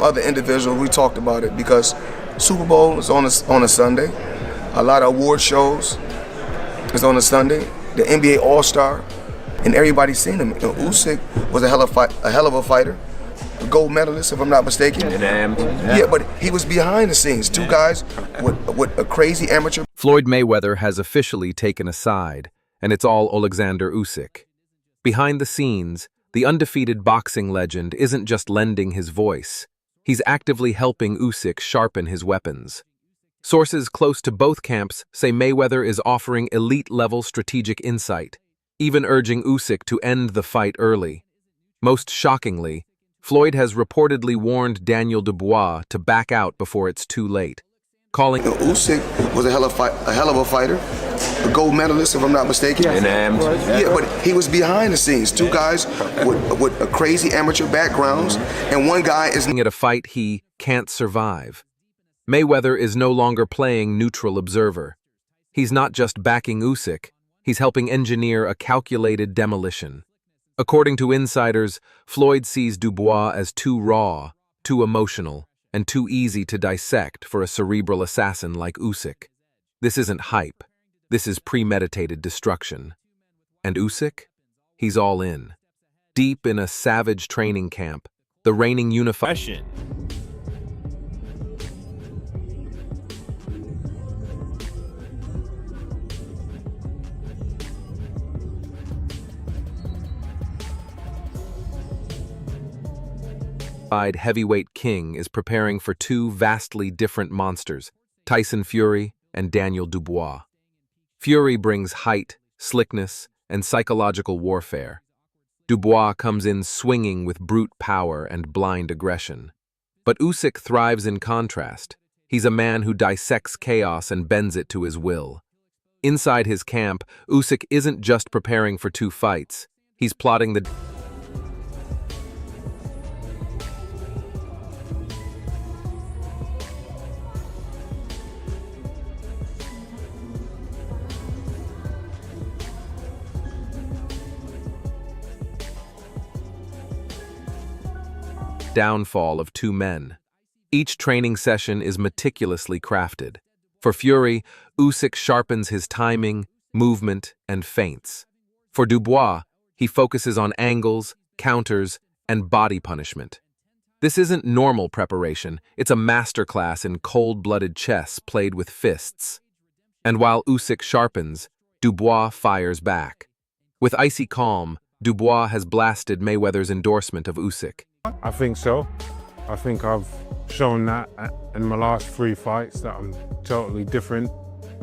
Other individuals, we talked about it because Super Bowl is on a Sunday. A lot of award shows is on a Sunday. The NBA All-Star, and everybody's seen him. Usyk was a hell of a fighter, a gold medalist, if I'm not mistaken. Yeah, but he was behind the scenes. Two guys with a crazy amateur. Floyd Mayweather has officially taken a side, and it's all Alexander Usyk. Behind the scenes, the undefeated boxing legend isn't just lending his voice. He's actively helping Usyk sharpen his weapons. Sources close to both camps say Mayweather is offering elite-level strategic insight, even urging Usyk to end the fight early. Most shockingly, Floyd has reportedly warned Daniel Dubois to back out before it's too late, calling Usyk was a hell of a fighter, a gold medalist, if I'm not mistaken. Yeah, but he was behind the scenes. Two guys with a crazy amateur backgrounds, and one guy is at a fight he can't survive. Mayweather is no longer playing neutral observer. He's not just backing Usyk, he's helping engineer a calculated demolition. According to insiders, Floyd sees Dubois as too raw, too emotional, and too easy to dissect for a cerebral assassin like Usyk. This isn't hype. This is premeditated destruction. And Usyk? He's all in. Deep in a savage training camp, the reigning unified heavyweight king is preparing for two vastly different monsters, Tyson Fury and Daniel Dubois. Fury brings height, slickness, and psychological warfare. Dubois comes in swinging with brute power and blind aggression. But Usyk thrives in contrast. He's a man who dissects chaos and bends it to his will. Inside his camp, Usyk isn't just preparing for two fights. He's plotting the downfall of two men. Each training session is meticulously crafted. For Fury, Usyk sharpens his timing, movement, and feints. For Dubois, he focuses on angles, counters, and body punishment. This isn't normal preparation, it's a masterclass in cold-blooded chess played with fists. And while Usyk sharpens, Dubois fires back. With icy calm, Dubois has blasted Mayweather's endorsement of Usyk. I think so. I think I've shown that in my last 3 fights that I'm totally different.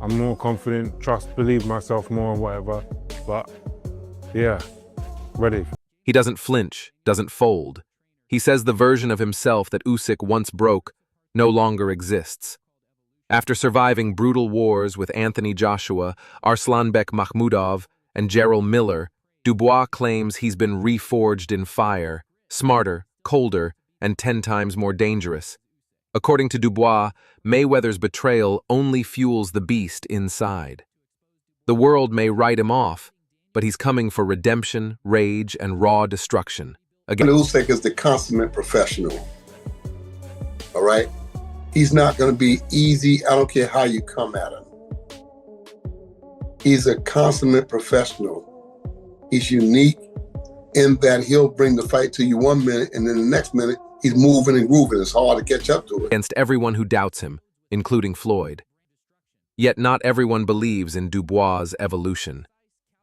I'm more confident, believe myself more and whatever. But yeah, ready. He doesn't flinch, doesn't fold. He says the version of himself that Usyk once broke no longer exists. After surviving brutal wars with Anthony Joshua, Arslanbek Makhmudov, and Gerald Miller, Dubois claims he's been reforged in fire, smarter, colder, and 10 times more dangerous. According to Dubois, Mayweather's betrayal only fuels the beast inside. The world may write him off, but he's coming for redemption, rage, and raw destruction. Again, Usyk is the consummate professional. All right? He's not going to be easy. I don't care how you come at him. He's a consummate professional. He's unique in that he'll bring the fight to you 1 minute, and then the next minute, he's moving and grooving. It's hard to catch up to it. Against everyone who doubts him, including Floyd. Yet not everyone believes in Dubois' evolution.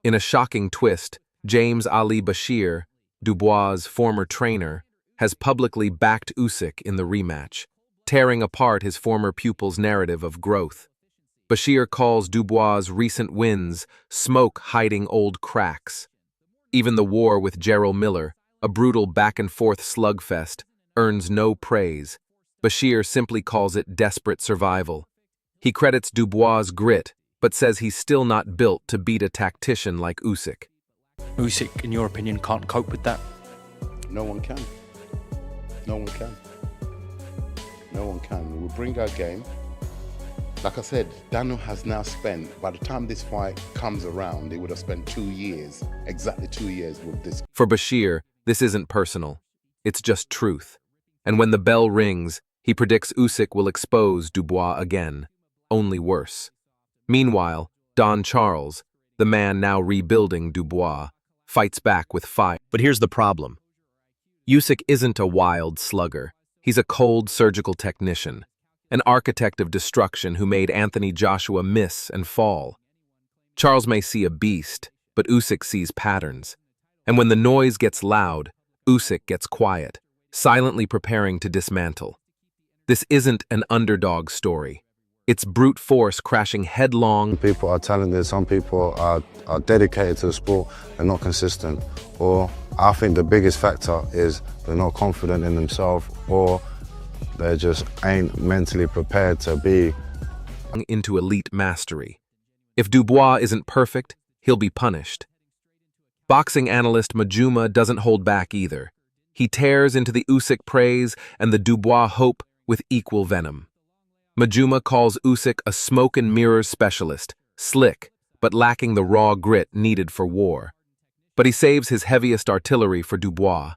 In a shocking twist, James Ali Bashir, Dubois' former trainer, has publicly backed Usyk in the rematch, tearing apart his former pupil's narrative of growth. Bashir calls Dubois' recent wins smoke hiding old cracks. Even the war with Gerald Miller, a brutal back-and-forth slugfest, earns no praise. Bashir simply calls it desperate survival. He credits Dubois' grit, but says he's still not built to beat a tactician like Usyk. Usyk, in your opinion, can't cope with that? No one can. No one can. No one can. We'll bring our game. Like I said, Daniel has now spent, by the time this fight comes around, he would have spent 2 years, exactly 2 years with this. For Bashir, this isn't personal. It's just truth. And when the bell rings, he predicts Usyk will expose Dubois again, only worse. Meanwhile, Don Charles, the man now rebuilding Dubois, fights back with fire. But here's the problem. Usyk isn't a wild slugger. He's a cold surgical technician, an architect of destruction who made Anthony Joshua miss and fall. Charles may see a beast, but Usyk sees patterns. And when the noise gets loud, Usyk gets quiet, silently preparing to dismantle. This isn't an underdog story. It's brute force crashing headlong. People are talented, some people are dedicated to the sport and not consistent. Or I think the biggest factor is they're not confident in themselves, or they just ain't mentally prepared to be Into elite mastery. If Dubois isn't perfect, he'll be punished. Boxing analyst Majuma doesn't hold back either. He tears into the Usyk praise and the Dubois hope with equal venom. Majuma calls Usyk a smoke and mirrors specialist, slick, but lacking the raw grit needed for war. But he saves his heaviest artillery for Dubois.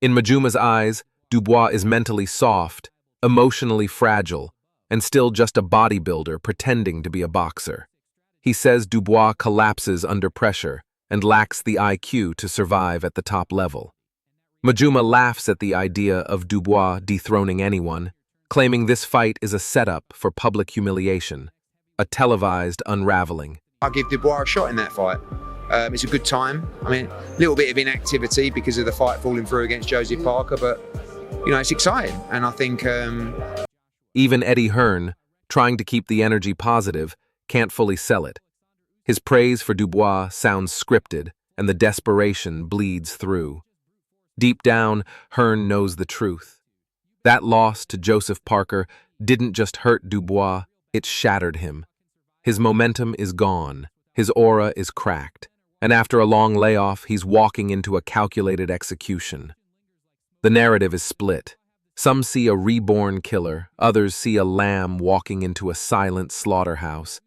In Majuma's eyes, Dubois is mentally soft, emotionally fragile, and still just a bodybuilder pretending to be a boxer. He says Dubois collapses under pressure and lacks the IQ to survive at the top level. Majuma laughs at the idea of Dubois dethroning anyone, claiming this fight is a setup for public humiliation, a televised unraveling. I'll give Dubois a shot in that fight. It's a good time. I mean, a little bit of inactivity because of the fight falling through against Josie Parker, but, you know, it's exciting. And I think... Even Eddie Hearn, trying to keep the energy positive, can't fully sell it. His praise for Dubois sounds scripted, and the desperation bleeds through. Deep down, Hearn knows the truth. That loss to Joseph Parker didn't just hurt Dubois, it shattered him. His momentum is gone, his aura is cracked, and after a long layoff, he's walking into a calculated execution. The narrative is split. Some see a reborn killer, others see a lamb walking into a silent slaughterhouse.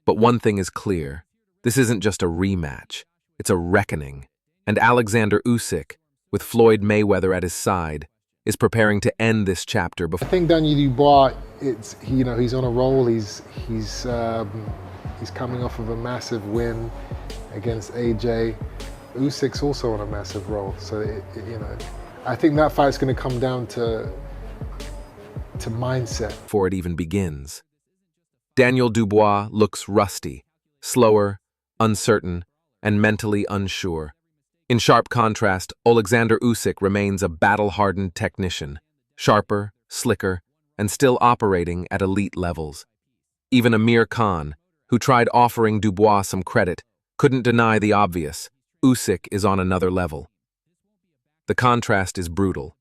But one thing is clear, this isn't just a rematch, it's a reckoning. And Alexander Usyk, with Floyd Mayweather at his side, is preparing to end this chapter before. I think Daniel Dubois, he's on a roll. He's coming off of a massive win against AJ. Usyk's also on a massive roll. So I think that fight's going to come down to mindset before it even begins. Daniel Dubois looks rusty, slower, uncertain, and mentally unsure. In sharp contrast, Alexander Usyk remains a battle-hardened technician, sharper, slicker, and still operating at elite levels. Even Amir Khan, who tried offering Dubois some credit, couldn't deny the obvious. Usyk is on another level. The contrast is brutal.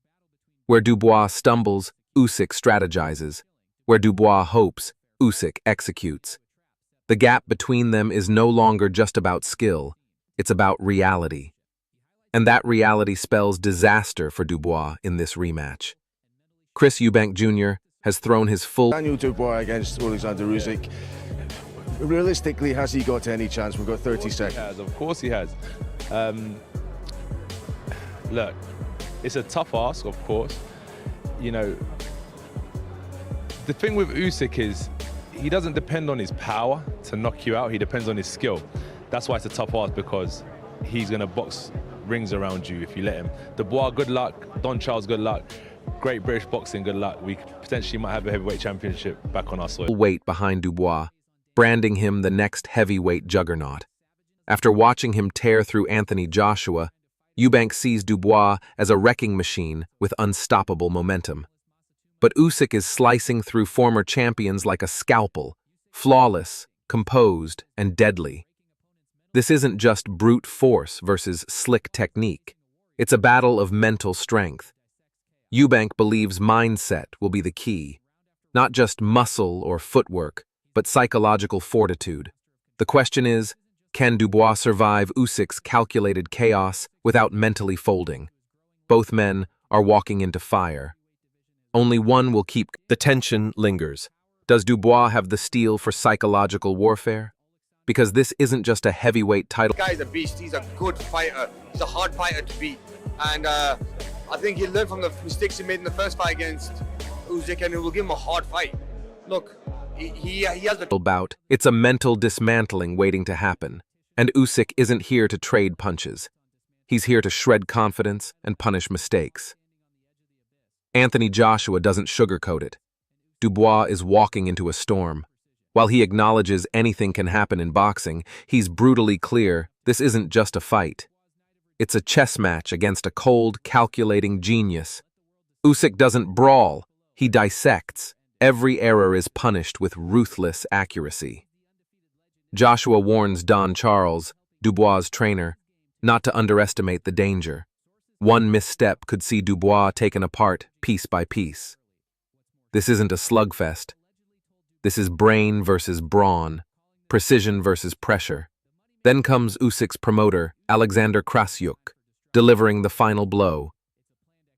Where Dubois stumbles, Usyk strategizes. Where Dubois hopes, Usyk executes. The gap between them is no longer just about skill, it's about reality. And that reality spells disaster for Dubois in this rematch. Chris Eubank Jr. has thrown his full... Daniel Dubois against Alexander Usyk. Realistically, has he got any chance? We've got 30 seconds. Of course he has. Look, it's a tough ask, of course. You know, the thing with Usyk is he doesn't depend on his power to knock you out. He depends on his skill. That's why it's a tough ask, because he's going to box rings around you if you let him. Dubois, good luck. Don Charles, good luck. Great British boxing, good luck. We potentially might have a heavyweight championship back on our soil. Weight behind Dubois, branding him the next heavyweight juggernaut. After watching him tear through Anthony Joshua, Eubank sees Dubois as a wrecking machine with unstoppable momentum. But Usyk is slicing through former champions like a scalpel, flawless, composed, and deadly. This isn't just brute force versus slick technique. It's a battle of mental strength. Eubank believes mindset will be the key. Not just muscle or footwork, but psychological fortitude. The question is, can Dubois survive Usyk's calculated chaos without mentally folding? Both men are walking into fire. Only one will keep... The tension lingers. Does Dubois have the steel for psychological warfare? Because this isn't just a heavyweight title. This guy's a beast. He's a good fighter. He's a hard fighter to beat. And I think he'll learn from the mistakes he made in the first fight against Usyk, and it will give him a hard fight. Look, he has the bout. It's a mental dismantling waiting to happen. And Usyk isn't here to trade punches. He's here to shred confidence and punish mistakes. Anthony Joshua doesn't sugarcoat it. Dubois is walking into a storm. While he acknowledges anything can happen in boxing, he's brutally clear this isn't just a fight. It's a chess match against a cold, calculating genius. Usyk doesn't brawl, he dissects. Every error is punished with ruthless accuracy. Joshua warns Don Charles, Dubois' trainer, not to underestimate the danger. One misstep could see Dubois taken apart piece by piece. This isn't a slugfest. This is brain versus brawn, precision versus pressure. Then comes Usyk's promoter, Alexander Krasyuk, delivering the final blow.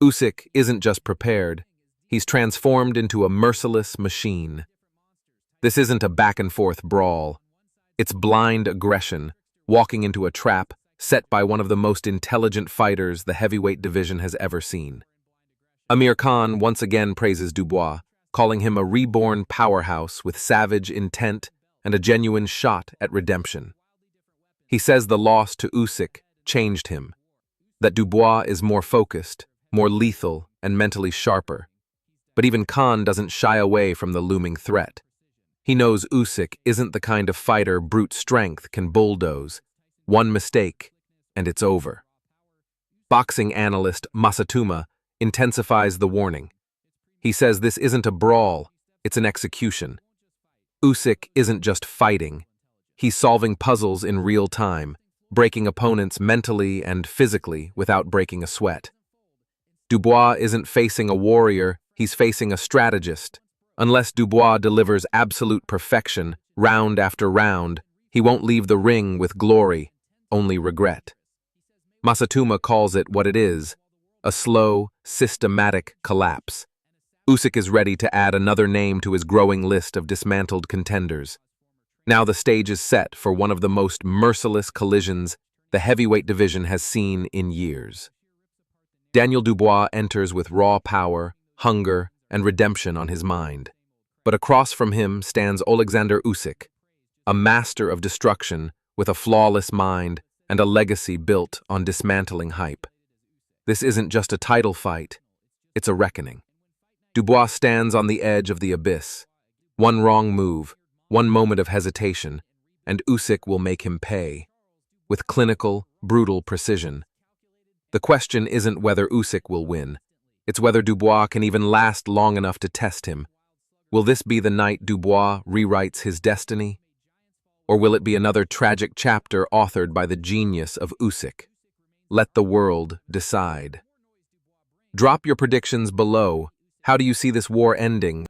Usyk isn't just prepared, he's transformed into a merciless machine. This isn't a back-and-forth brawl. It's blind aggression, walking into a trap set by one of the most intelligent fighters the heavyweight division has ever seen. Amir Khan once again praises Dubois, calling him a reborn powerhouse with savage intent and a genuine shot at redemption. He says the loss to Usyk changed him, that Dubois is more focused, more lethal, and mentally sharper. But even Khan doesn't shy away from the looming threat. He knows Usyk isn't the kind of fighter brute strength can bulldoze. One mistake, and it's over. Boxing analyst Masatuma intensifies the warning. He says this isn't a brawl, it's an execution. Usyk isn't just fighting. He's solving puzzles in real time, breaking opponents mentally and physically without breaking a sweat. Dubois isn't facing a warrior, he's facing a strategist. Unless Dubois delivers absolute perfection, round after round, he won't leave the ring with glory, only regret. Masatuma calls it what it is, a slow, systematic collapse. Usyk is ready to add another name to his growing list of dismantled contenders. Now the stage is set for one of the most merciless collisions the heavyweight division has seen in years. Daniel Dubois enters with raw power, hunger, and redemption on his mind. But across from him stands Alexander Usyk, a master of destruction with a flawless mind and a legacy built on dismantling hype. This isn't just a title fight, it's a reckoning. Dubois stands on the edge of the abyss. One wrong move, one moment of hesitation, and Usyk will make him pay, with clinical, brutal precision. The question isn't whether Usyk will win, it's whether Dubois can even last long enough to test him. Will this be the night Dubois rewrites his destiny? Or will it be another tragic chapter authored by the genius of Usyk? Let the world decide. Drop your predictions below. How do you see this war ending?